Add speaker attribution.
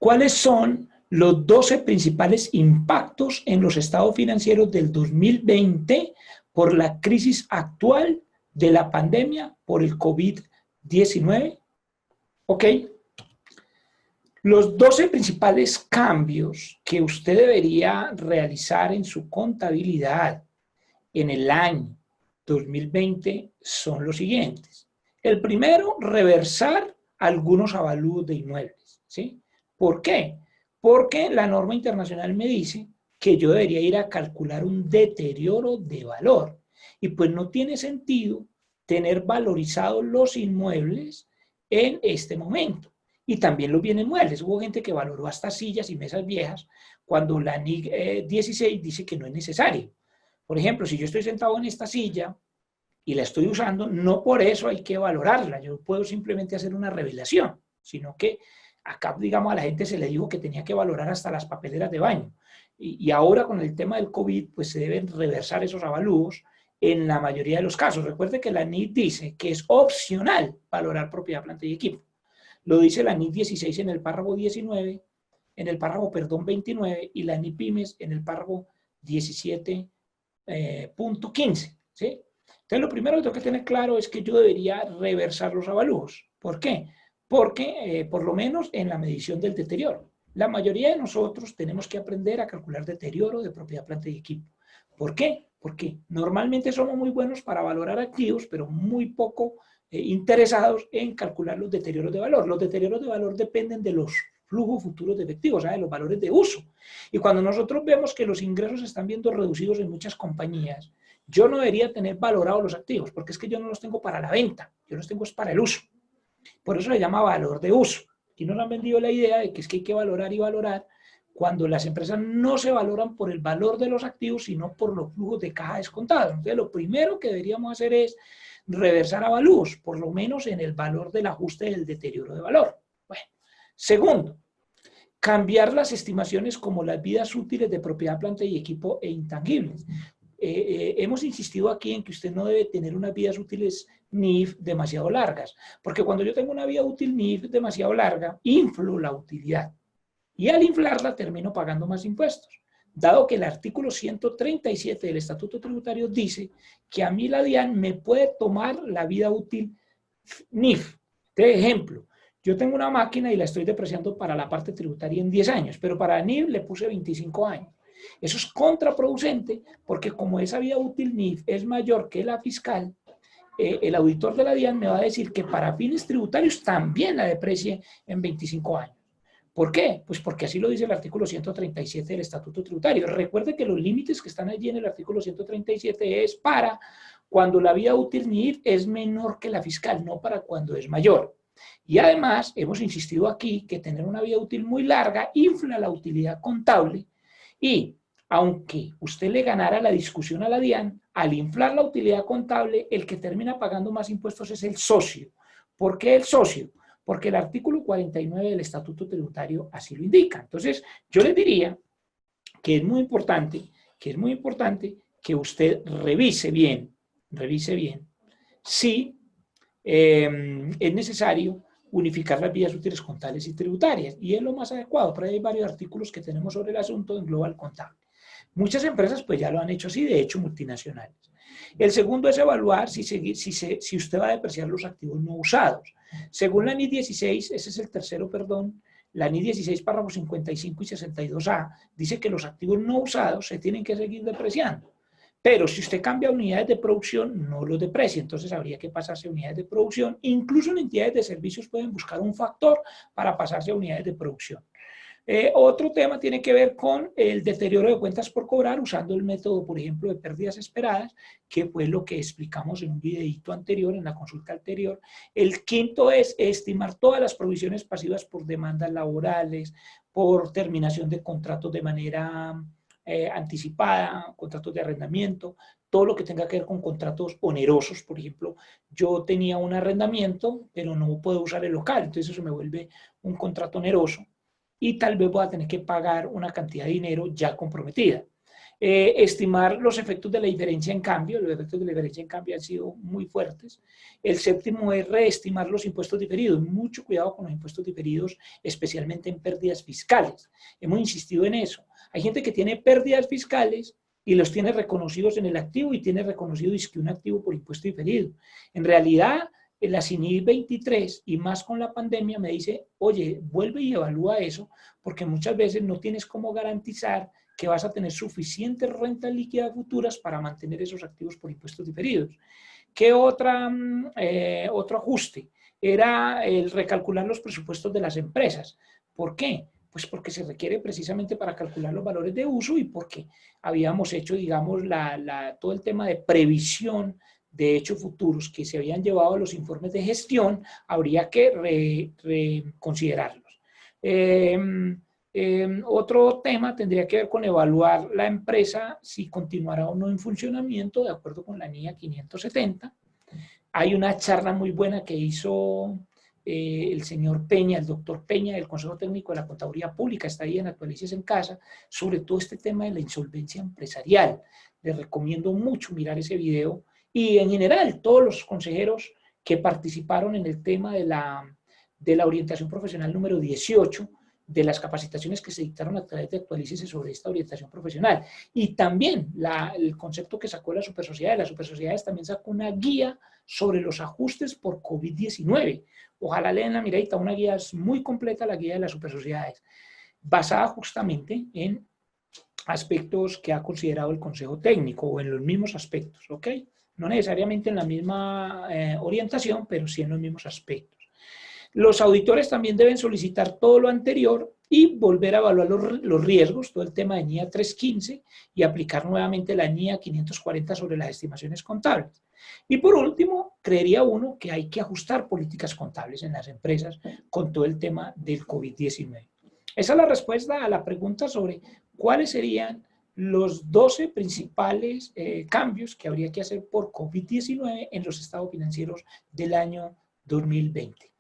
Speaker 1: ¿Cuáles son los 12 principales impactos en los estados financieros del 2020 por la crisis actual de la pandemia por el COVID-19? ¿Ok? Los 12 principales cambios que usted debería realizar en su contabilidad en el año 2020 son los siguientes. El primero, reversar algunos avalúos de inmuebles, ¿sí? ¿Por qué? Porque la norma internacional me dice que yo debería ir a calcular un deterioro de valor. Y pues no tiene sentido tener valorizados los inmuebles en este momento. Y también los bienes muebles. Hubo gente que valoró hasta sillas y mesas viejas cuando la NIC 16 dice que no es necesario. Por ejemplo, si yo estoy sentado en esta silla y la estoy usando, no por eso hay que valorarla. Yo puedo simplemente hacer una revelación, sino que acá, digamos, a la gente se le dijo que tenía que valorar hasta las papeleras de baño. Y ahora con el tema del COVID, pues se deben reversar esos avalúos en la mayoría de los casos. Recuerde que la NIC dice que es opcional valorar propiedad, planta y equipo. Lo dice la NIC 16 en el párrafo 19, en el párrafo, 29, y la NIC Pymes en el párrafo 17.15, ¿sí? Entonces, lo primero que tengo que tener claro es que yo debería reversar los avalúos. ¿Por qué? Porque, por lo menos en la medición del deterioro, la mayoría de nosotros tenemos que aprender a calcular deterioro de propiedad, planta y equipo. ¿Por qué? Porque normalmente somos muy buenos para valorar activos, pero muy poco interesados en calcular los deterioros de valor. Los deterioros de valor dependen de los flujos futuros de efectivo, o sea, de los valores de uso. Y cuando nosotros vemos que los ingresos se están viendo reducidos en muchas compañías, yo no debería tener valorados los activos, porque es que yo no los tengo para la venta, yo los tengo es para el uso. Por eso se llama valor de uso. Y nos han vendido la idea de que es que hay que valorar y valorar cuando las empresas no se valoran por el valor de los activos, sino por los flujos de caja descontados. Entonces, lo primero que deberíamos hacer es reversar avalúos, por lo menos en el valor del ajuste del deterioro de valor. Bueno, segundo, cambiar las estimaciones como las vidas útiles de propiedad, planta y equipo e intangibles. Hemos insistido aquí en que usted no debe tener unas vidas útiles NIF demasiado largas, porque cuando yo tengo una vida útil NIF demasiado larga, inflo la utilidad. Y al inflarla termino pagando más impuestos, dado que el artículo 137 del Estatuto Tributario dice que a mí la DIAN me puede tomar la vida útil NIF. De ejemplo, yo tengo una máquina y la estoy depreciando para la parte tributaria en 10 años, pero para NIF le puse 25 años. Eso es contraproducente porque como esa vida útil NIF es mayor que la fiscal, el auditor de la DIAN me va a decir que para fines tributarios también la deprecie en 25 años. ¿Por qué? Pues porque así lo dice el artículo 137 del Estatuto Tributario. Recuerde que los límites que están allí en el artículo 137 es para cuando la vida útil NIF es menor que la fiscal, no para cuando es mayor. Y además, hemos insistido aquí que tener una vida útil muy larga infla la utilidad contable y aunque usted le ganara la discusión a la DIAN, al inflar la utilidad contable, el que termina pagando más impuestos es el socio. ¿Por qué el socio? Porque el artículo 49 del Estatuto Tributario así lo indica. Entonces, yo les diría que es muy importante, que usted revise bien si es necesario unificar las vías útiles contables y tributarias. Y es lo más adecuado, pero hay varios artículos que tenemos sobre el asunto en Global Contable. Muchas empresas pues ya lo han hecho así, de hecho multinacionales. El segundo es evaluar si usted va a depreciar los activos no usados. Según la NIC 16, ese es el tercero, perdón, la NIC 16, párrafos 55 y 62A, dice que los activos no usados se tienen que seguir depreciando. Pero si usted cambia unidades de producción, no los deprecia. Entonces habría que pasarse a unidades de producción. Incluso en entidades de servicios pueden buscar un factor para pasarse a unidades de producción. Otro tema tiene que ver con el deterioro de cuentas por cobrar usando el método, por ejemplo, de pérdidas esperadas, que fue lo que explicamos en un videito anterior, en la consulta anterior. El quinto es estimar todas las provisiones pasivas por demandas laborales, por terminación de contratos de manera anticipada, contratos de arrendamiento, todo lo que tenga que ver con contratos onerosos. Por ejemplo, yo tenía un arrendamiento, pero no puedo usar el local, entonces eso me vuelve un contrato oneroso y tal vez voy a tener que pagar una cantidad de dinero ya comprometida. Estimar los efectos de la diferencia en cambio. Los efectos de la diferencia en cambio han sido muy fuertes. El séptimo es reestimar los impuestos diferidos. Mucho cuidado con los impuestos diferidos, especialmente en pérdidas fiscales. Hemos insistido en eso. Hay gente que tiene pérdidas fiscales y los tiene reconocidos en el activo y tiene reconocido que un activo por impuesto diferido. En realidad, la CINI 23 y más con la pandemia me dice, oye, vuelve y evalúa eso, porque muchas veces no tienes cómo garantizar que vas a tener suficientes rentas líquidas futuras para mantener esos activos por impuestos diferidos. ¿Qué otro ajuste? Era el recalcular los presupuestos de las empresas. ¿Por qué? Pues porque se requiere precisamente para calcular los valores de uso y porque habíamos hecho, digamos, todo el tema de previsión de hechos futuros que se habían llevado a los informes de gestión, habría que reconsiderarlos. Otro tema tendría que ver con evaluar la empresa si continuará o no en funcionamiento de acuerdo con la NIA 570. Hay una charla muy buena que hizo el señor Peña, el doctor Peña, del Consejo Técnico de la Contaduría Pública, está ahí en Actualices en Casa, sobre todo este tema de la insolvencia empresarial. Les recomiendo mucho mirar ese video y en general todos los consejeros que participaron en el tema de la orientación profesional número 18, de las capacitaciones que se dictaron a través de Actualícese sobre esta orientación profesional. Y también el concepto que sacó la Supersociedad. La Supersociedades también sacó una guía sobre los ajustes por COVID-19. Ojalá lean la miradita, una guía muy completa, la guía de las Supersociedades, basada justamente en aspectos que ha considerado el Consejo Técnico o en los mismos aspectos, ¿ok? No necesariamente en la misma orientación, pero sí en los mismos aspectos. Los auditores también deben solicitar todo lo anterior y volver a evaluar los riesgos, todo el tema de NIA 315 y aplicar nuevamente la NIA 540 sobre las estimaciones contables. Y por último, creería uno que hay que ajustar políticas contables en las empresas con todo el tema del COVID-19. Esa es la respuesta a la pregunta sobre cuáles serían los 12 principales cambios que habría que hacer por COVID-19 en los estados financieros del año 2020.